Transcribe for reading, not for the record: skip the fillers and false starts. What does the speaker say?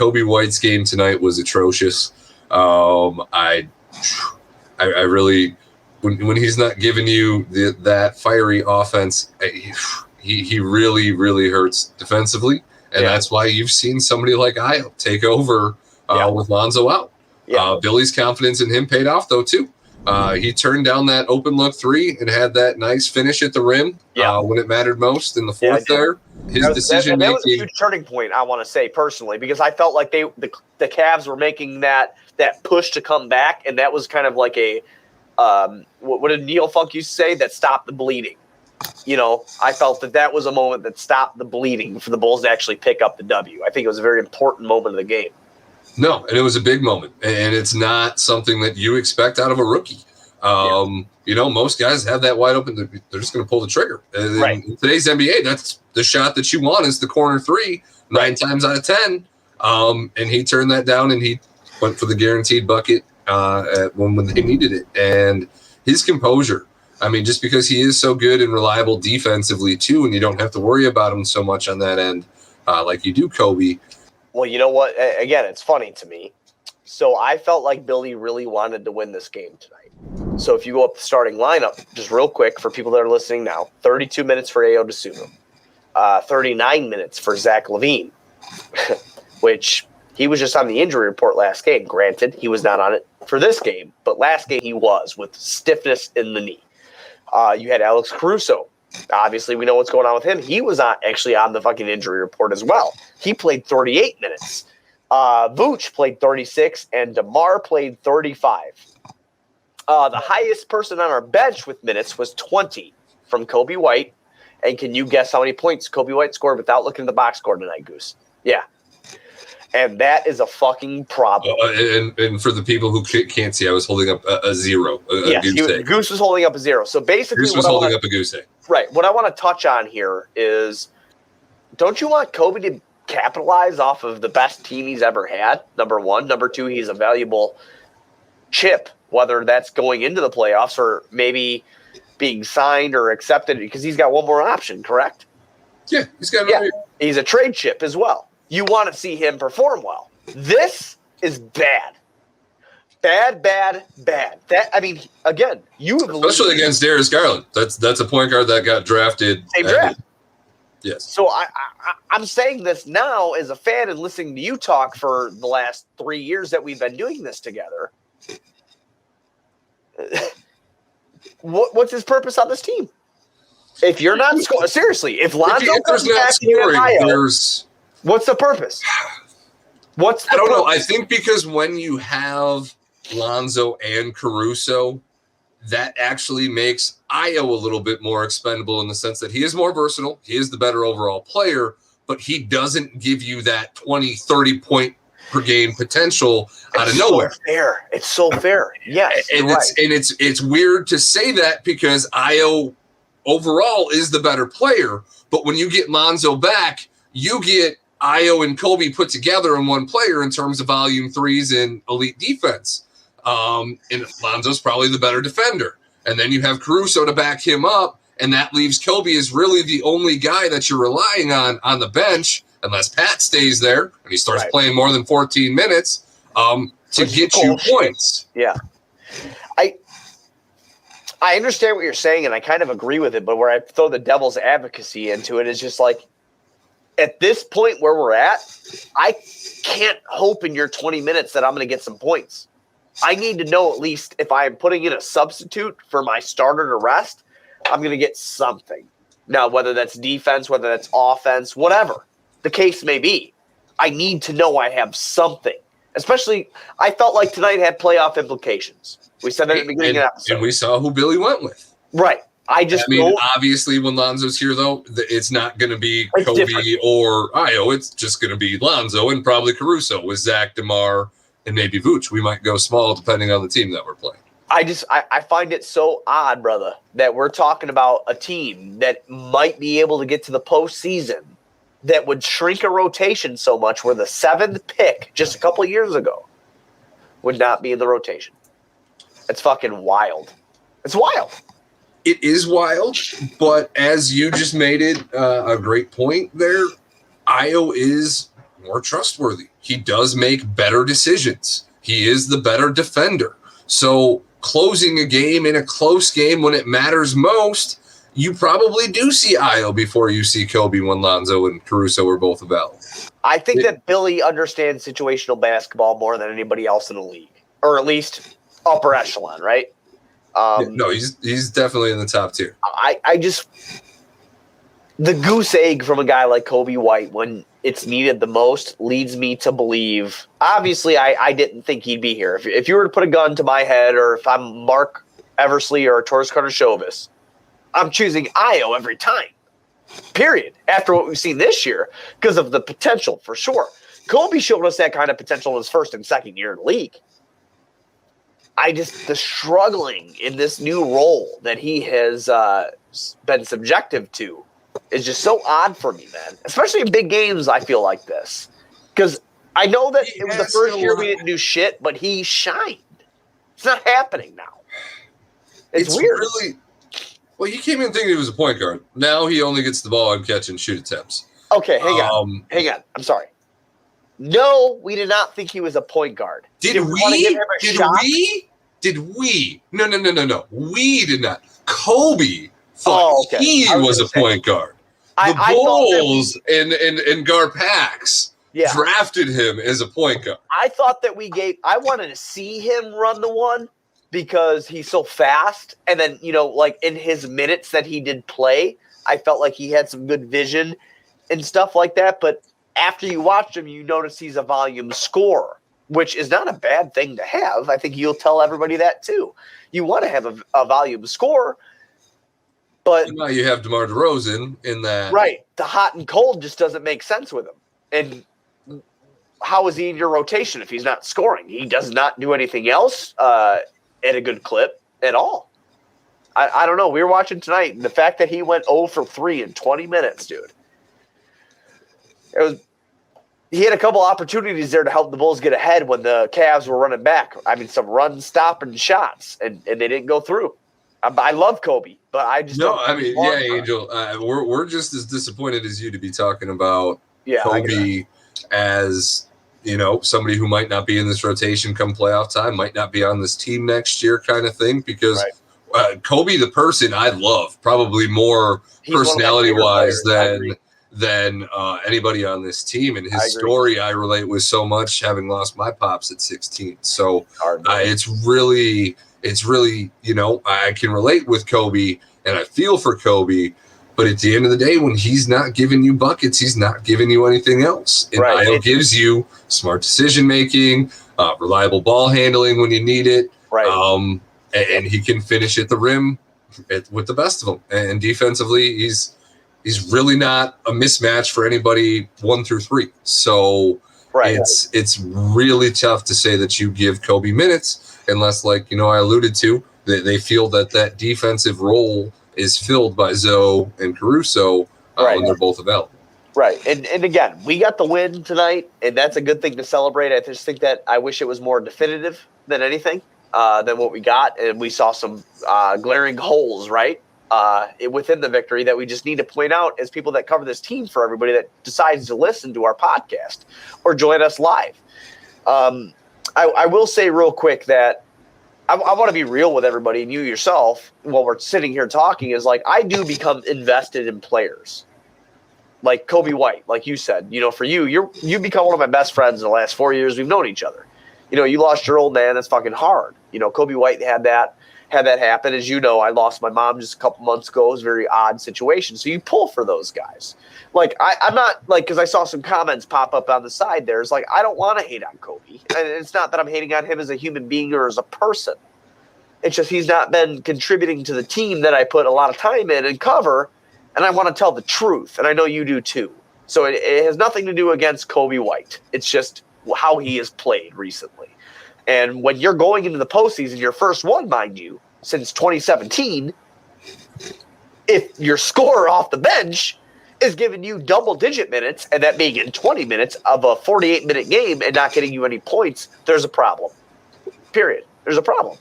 Coby White's game tonight was atrocious. I really, when he's not giving you that fiery offense, he really, really hurts defensively. And that's why you've seen somebody like Ayo take over with Lonzo out. Yeah. Billy's confidence in him paid off, though, too. He turned down that open look three and had that nice finish at the rim when it mattered most in the fourth there. His decision making. That was a huge turning point, I want to say, personally, because I felt like the Cavs were making that push to come back, and that was kind of like a what did Neil Funk used to say? That stopped the bleeding. You know, I felt that was a moment that stopped the bleeding for the Bulls to actually pick up the W. I think it was a very important moment of the game. No, and it was a big moment, and it's not something that you expect out of a rookie. You know, most guys have that wide open. They're just going to pull the trigger. And in today's NBA, that's the shot that you want is the corner three 9 times out of 10. And he turned that down, and he went for the guaranteed bucket when they needed it. And his composure, I mean, just because he is so good and reliable defensively, too, and you don't have to worry about him so much on that end like you do, Coby. Well, you know what? Again, it's funny to me. So I felt like Billy really wanted to win this game tonight. So if you go up the starting lineup, just real quick for people that are listening now, 32 minutes for Ayo Dosunmu, 39 minutes for Zach LaVine, which he was just on the injury report last game. Granted, he was not on it for this game, but last game he was with stiffness in the knee. You had Alex Caruso. Obviously, we know what's going on with him. He was actually on the fucking injury report as well. He played 38 minutes. Vooch played 36, and DeMar played 35. The highest person on our bench with minutes was 20 from Coby White. And can you guess how many points Coby White scored without looking at the box score tonight, Goose? Yeah. And that is a fucking problem. And for the people who can't see, I was holding up a zero. Goose was holding up a zero. So basically, Goose was holding up a goose egg. Right. What I want to touch on here is, don't you want Coby to capitalize off of the best team he's ever had? Number one. Number two, he's a valuable chip, whether that's going into the playoffs or maybe being signed or accepted, because he's got one more option, correct? Yeah, he's got another. He's a trade chip as well. You want to see him perform well. This is bad. Bad. That, I mean, again, especially against Darius Garland. That's a point guard that got drafted. Same draft. Yes. So I'm saying this now as a fan and listening to you talk for the last 3 years that we've been doing this together. What's his purpose on this team? If you're not scoring, seriously, if Lonzo comes back and you have Ayo, what's the purpose? I don't know. I think because when you have Lonzo and Caruso, that actually makes Ayo a little bit more expendable in the sense that he is more versatile. He is the better overall player, but he doesn't give you that 20, 30 point per game potential out of nowhere. It's so fair. Yes. And it's weird to say that because Ayo overall is the better player, but when you get Lonzo back, you get Ayo and Coby put together in one player in terms of volume threes and elite defense. And Lonzo's probably the better defender. And then you have Caruso to back him up, and that leaves Coby as really the only guy that you're relying on the bench, unless Pat stays there and he starts playing more than 14 minutes to get you points. Yeah. I understand what you're saying, and I kind of agree with it, but where I throw the devil's advocacy into it is just like, at this point where we're at, I can't hope in your 20 minutes that I'm going to get some points. I need to know at least if I'm putting in a substitute for my starter to rest, I'm going to get something. Now, whether that's defense, whether that's offense, whatever the case may be, I need to know I have something. Especially, I felt like tonight had playoff implications. We said that at the beginning of the episode. And we saw who Billy went with. Right. Obviously, when Lonzo's here, though, it's not going to be Coby or Ayo. It's just going to be Lonzo and probably Caruso with Zach, DeMar, and maybe Vooch. We might go small depending on the team that we're playing. I find it so odd, brother, that we're talking about a team that might be able to get to the postseason that would shrink a rotation so much where the 7th pick just a couple of years ago would not be in the rotation. It's fucking wild. It's wild. It is wild, but as you just made it a great point there, Ayo is more trustworthy. He does make better decisions. He is the better defender. So closing a game in a close game when it matters most, you probably do see Ayo before you see Coby when Lonzo and Caruso are both available. I think that Billy understands situational basketball more than anybody else in the league, or at least upper echelon, right? No, he's definitely in the top tier. I just the goose egg from a guy like Coby White when it's needed the most leads me to believe. Obviously, I didn't think he'd be here. If you were to put a gun to my head, or if I'm Mark Eversley or Torres Karnisovas, I'm choosing Ayo every time. Period. After what we've seen this year, because of the potential, for sure. Coby showed us that kind of potential in his first and second year in the league. The struggling in this new role that he has been subjective to is just so odd for me, man. Especially in big games, I feel like this. Because I know that it was the first year we didn't do shit, but he shined. It's not happening now. It's weird. Well, he came in thinking he was a point guard. Now he only gets the ball on catch and shoot attempts. Okay, hang on. I'm sorry. No, we did not think he was a point guard. Did we? No. We did not. Coby thought he was a point guard. The Bulls and Garpax drafted him as a point guard. I thought that I wanted to see him run the one because he's so fast. And then, like in his minutes that he did play, I felt like he had some good vision and stuff like that. But after you watch him, you notice he's a volume scorer, which is not a bad thing to have. I think you'll tell everybody that too. You want to have a volume scorer, but now you have DeMar DeRozan in that. Right. The hot and cold just doesn't make sense with him. And how is he in your rotation if he's not scoring? He does not do anything else at a good clip at all. I don't know. We were watching tonight. The fact that he went 0 for 3 in 20 minutes, dude. He had a couple opportunities there to help the Bulls get ahead when the Cavs were running back. I mean, some run-stopping shots, and they didn't go through. I love Coby, but I just don't. Angel, we're just as disappointed as you to be talking about Coby as somebody who might not be in this rotation come playoff time, might not be on this team next year, kind of thing. Because Coby, the person, I love probably more personality-wise than anybody on this team, and his story I relate with so much, having lost my pops at 16. So it's really I can relate with Coby and I feel for Coby, but at the end of the day, when he's not giving you buckets, he's not giving you anything else. And Ayo gives you smart decision making, reliable ball handling when you need it, and he can finish at the rim with the best of them. And defensively, he's really not a mismatch for anybody 1 through 3. So it's really tough to say that you give Coby minutes unless, like I alluded to, they feel that defensive role is filled by Zoe and Caruso when they're both available. Right. And again, we got the win tonight, and that's a good thing to celebrate. I just think that I wish it was more definitive than anything than what we got. And we saw some glaring holes, within the victory that we just need to point out as people that cover this team for everybody that decides to listen to our podcast or join us live. I will say real quick that I want to be real with everybody, and you yourself, while we're sitting here talking, is like I do become invested in players. Like Coby White, like you said, for you become one of my best friends in the last 4 years we've known each other. You lost your old man, that's fucking hard. Coby White had that happen. As you know, I lost my mom just a couple months ago. It was a very odd situation. So you pull for those guys. Like, I'm not, because I saw some comments pop up on the side there. It's like, I don't want to hate on Coby. And it's not that I'm hating on him as a human being or as a person. It's just he's not been contributing to the team that I put a lot of time in and cover, and I want to tell the truth. And I know you do too. So it has nothing to do against Coby White. It's just how he has played recently. And when you're going into the postseason, your first one, mind you, since 2017, if your scorer off the bench is giving you double-digit minutes, and that being in 20 minutes of a 48-minute game and not getting you any points, there's a problem. Period. There's a problem.